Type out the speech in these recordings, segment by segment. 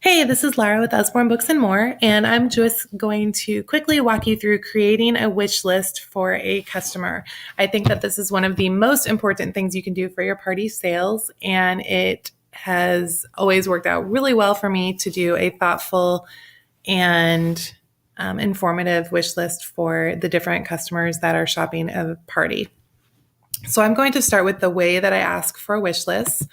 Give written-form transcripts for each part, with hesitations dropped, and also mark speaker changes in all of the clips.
Speaker 1: Hey, this is Lara with Usborne Books and More, and I'm just going to quickly walk you through creating a wish list for a customer. I think that this is one of the most important things you can do for your party sales, and it has always worked out really well for me to do a thoughtful and informative wish list for the different customers that are shopping a party. So I'm going to start with the way that I ask for a wish list.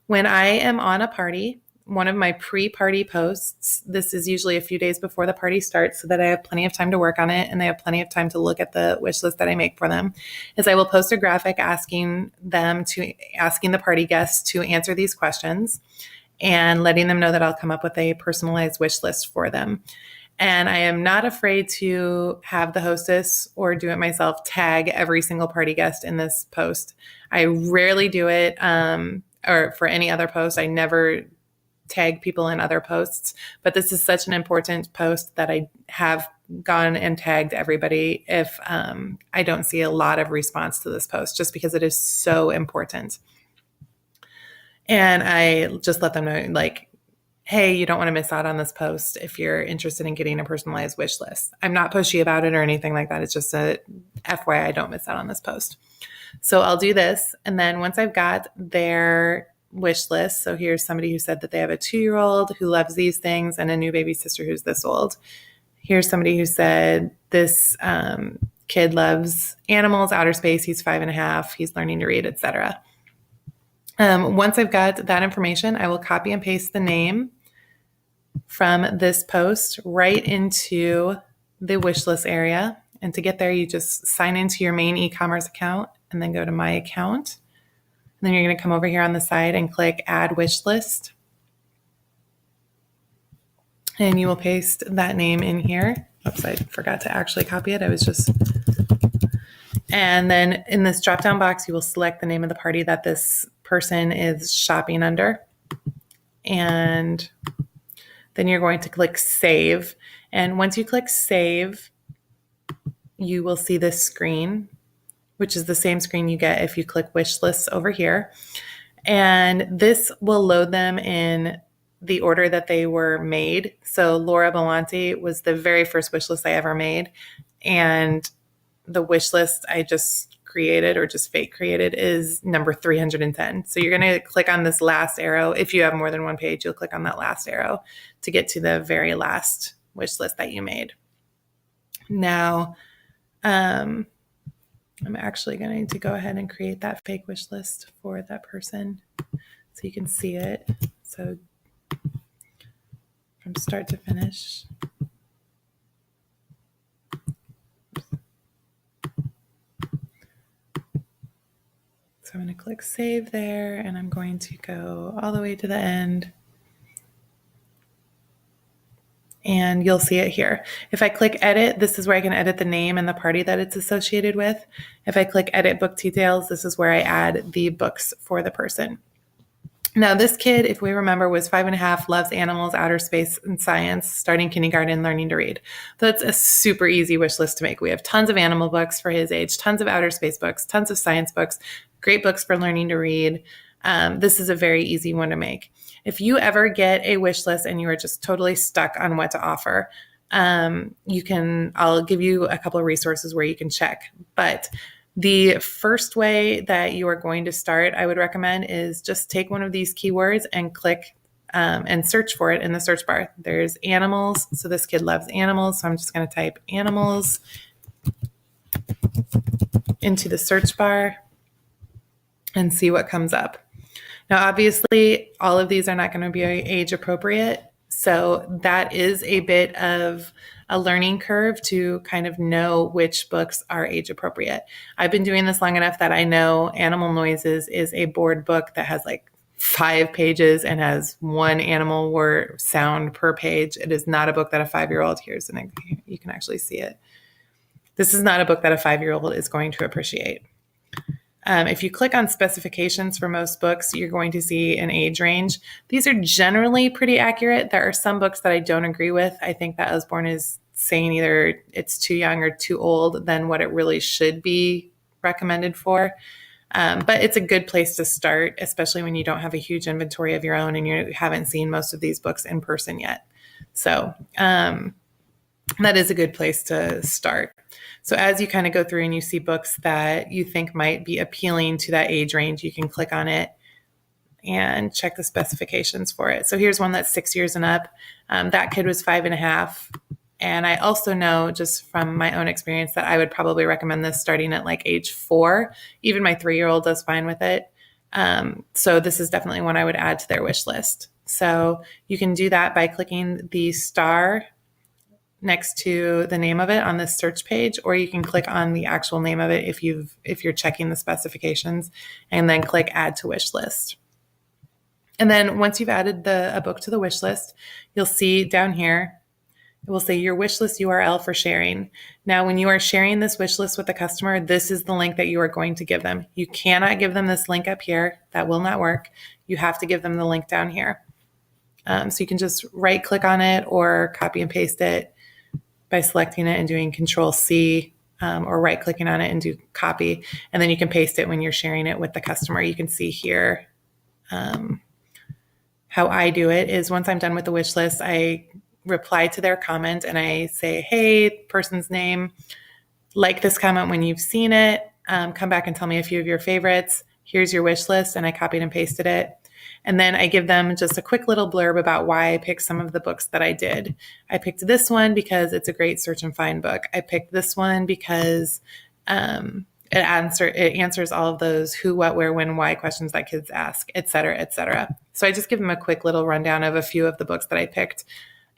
Speaker 1: When I am on a party, one of my pre-party posts, this is usually a few days before the party starts so that I have plenty of time to work on it and they have plenty of time to look at the wish list that I make for them, is I will post a graphic asking the party guests to answer these questions and letting them know that I'll come up with a personalized wish list for them. And I am not afraid to have the hostess or do it myself tag every single party guest in this post. I rarely do it, or for any other post. I never tag people in other posts, but this is such an important post that I have gone and tagged everybody if I don't see a lot of response to this post, just because it is so important. And I just let them know, like, hey, you don't want to miss out on this post if you're interested in getting a personalized wish list. I'm not pushy about it or anything like that. It's just a FYI, don't miss out on this post. So I'll do this. And then once I've got their wish list, so here's somebody who said that they have a 2-year-old who loves these things and a new baby sister who's this old. Here's somebody who said this kid loves animals, outer space, he's 5.5, he's learning to read, etc. Once I've got that information, I will copy and paste the name from this post right into the wish list area. And to get there, you just sign into your main e-commerce account and then go to My Account. And then you're going to come over here on the side and click Add Wish List. And you will paste that name in here. Oops, I forgot to actually copy it. And then in this drop-down box, you will select the name of the party that this person is shopping under. And then you're going to click Save. And once you click Save, you will see this screen, which is the same screen you get if you click Wish Lists over here. And this will load them in the order that they were made. So Laura Belanti was the very first wish list I ever made. And the wish list I just created, or just fake created, is number 310. So you're going to click on this last arrow. If you have more than one page, you'll click on that last arrow to get to the very last wish list that you made. Now, I'm actually going to go ahead and create that fake wish list for that person so you can see it. So from start to finish. So I'm going to click Save there, and I'm going to go all the way to the end. And you'll see it here. If I click Edit, this is where I can edit the name and the party that it's associated with. If I click Edit Book Details, this is where I add the books for the person. Now, this kid, if we remember, was 5.5, loves animals, outer space, and science, starting kindergarten, learning to read. So it's a super easy wish list to make. We have tons of animal books for his age, tons of outer space books, tons of science books, great books for learning to read. This is a very easy one to make. If you ever get a wish list and you are just totally stuck on what to offer, I'll give you a couple of resources where you can check. But the first way that you are going to start, I would recommend, is just take one of these keywords and click and search for it in the search bar. There's animals. So this kid loves animals. So I'm just going to type animals into the search bar and see what comes up. Now, obviously, all of these are not going to be age appropriate. So that is a bit of a learning curve to kind of know which books are age appropriate. I've been doing this long enough that I know Animal Noises is a board book that has like 5 pages and has one animal word sound per page. It is not a book that a 5-year-old hears, and you can actually see it. This is not a book that a 5-year-old is going to appreciate. If you click on specifications for most books, you're going to see an age range. These are generally pretty accurate. There are some books that I don't agree with. I think that Usborne is saying either it's too young or too old than what it really should be recommended for. But it's a good place to start, especially when you don't have a huge inventory of your own and you haven't seen most of these books in person yet. So that is a good place to start. So as you kind of go through and you see books that you think might be appealing to that age range, you can click on it and check the specifications for it. So here's one that's 6 years and up. That kid was 5.5. And I also know just from my own experience that I would probably recommend this starting at like age 4. Even my 3-year-old does fine with it. So this is definitely one I would add to their wish list. So you can do that by clicking the star next to the name of it on this search page, or you can click on the actual name of it if you're checking the specifications, and then click add to wish list. And then once you've added a book to the wish list, you'll see down here, it will say your wish list URL for sharing. Now, when you are sharing this wish list with a customer, this is the link that you are going to give them. You cannot give them this link up here. That will not work. You have to give them the link down here. So you can just right click on it or copy and paste it by selecting it and doing Control C, or right clicking on it and do copy. And then you can paste it when you're sharing it with the customer. You can see here how I do it is once I'm done with the wish list, I reply to their comment and I say, hey, person's name, like this comment when you've seen it, come back and tell me a few of your favorites. Here's your wish list. And I copied and pasted it. And then I give them just a quick little blurb about why I picked some of the books that I did. I picked this one because it's a great search and find book. I picked this one because it answers all of those who, what, where, when, why questions that kids ask, et cetera, et cetera. So I just give them a quick little rundown of a few of the books that I picked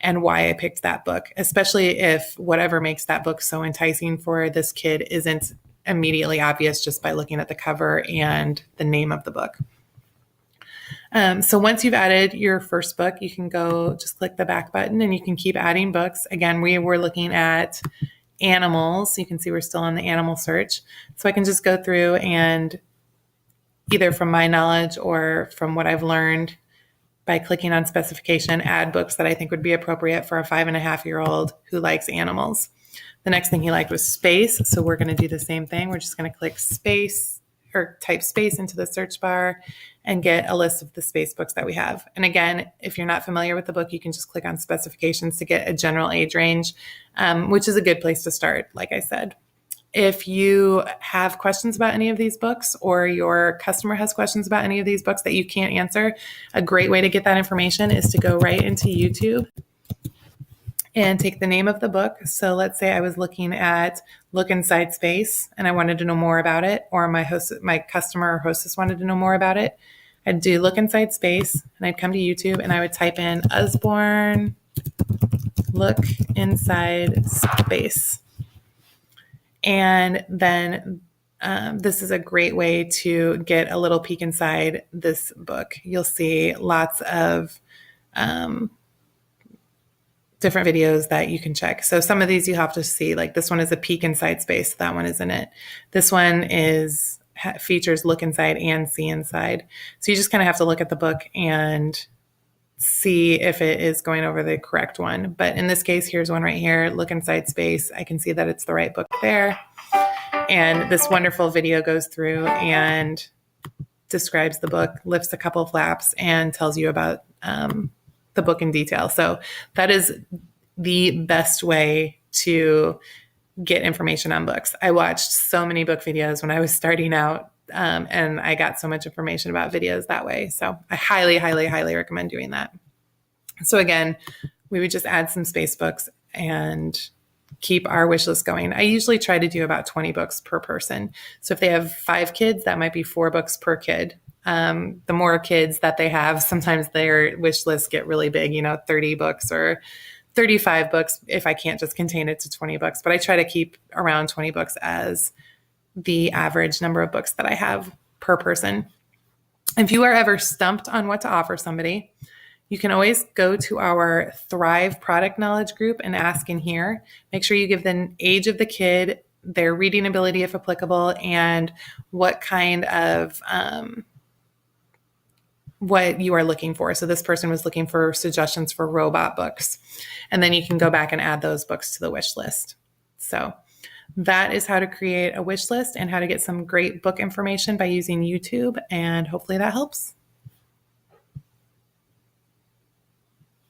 Speaker 1: and why I picked that book, especially if whatever makes that book so enticing for this kid isn't immediately obvious just by looking at the cover and the name of the book. So once you've added your first book, you can go just click the back button and you can keep adding books. Again, we were looking at animals. You can see we're still on the animal search. So I can just go through and either from my knowledge or from what I've learned by clicking on specification, add books that I think would be appropriate for a 5.5-year-old who likes animals. The next thing he liked was space. So we're going to do the same thing. We're just going to click space or type space into the search bar and get a list of the space books that we have. And again, if you're not familiar with the book, you can just click on specifications to get a general age range, which is a good place to start, like I said. If you have questions about any of these books or your customer has questions about any of these books that you can't answer, a great way to get that information is to go right into YouTube and take the name of the book. So let's say I was looking at Look Inside Space and I wanted to know more about it, or my customer or hostess wanted to know more about it. I'd do Look Inside Space and I'd come to YouTube and I would type in Usborne Look Inside Space. And then this is a great way to get a little peek inside this book. You'll see lots of different videos that you can check. So some of these you have to see, like this one is a peek inside space. That one isn't it. This one features look inside and see inside. So you just kind of have to look at the book and see if it is going over the correct one. But in this case, here's one right here, Look Inside Space. I can see that it's the right book there. And this wonderful video goes through and describes the book, lifts a couple of flaps, and tells you about the book in detail. So that is the best way to get information on books. I watched so many book videos when I was starting out, and I got so much information about videos that way. So I highly, highly, highly recommend doing that. So again, we would just add some space books and keep our wish list going. I usually try to do about 20 books per person. So if they have 5 kids, that might be 4 books per kid. The more kids that they have, sometimes their wish lists get really big, 30 books or 35 books if I can't just contain it to 20 books. But I try to keep around 20 books as the average number of books that I have per person. If you are ever stumped on what to offer somebody, you can always go to our Thrive product knowledge group and ask in here. Make sure you give the age of the kid, their reading ability if applicable, and what kind of what you are looking for. So this person was looking for suggestions for robot books. And then you can go back and add those books to the wish list. So that is how to create a wish list and how to get some great book information by using YouTube. And hopefully that helps.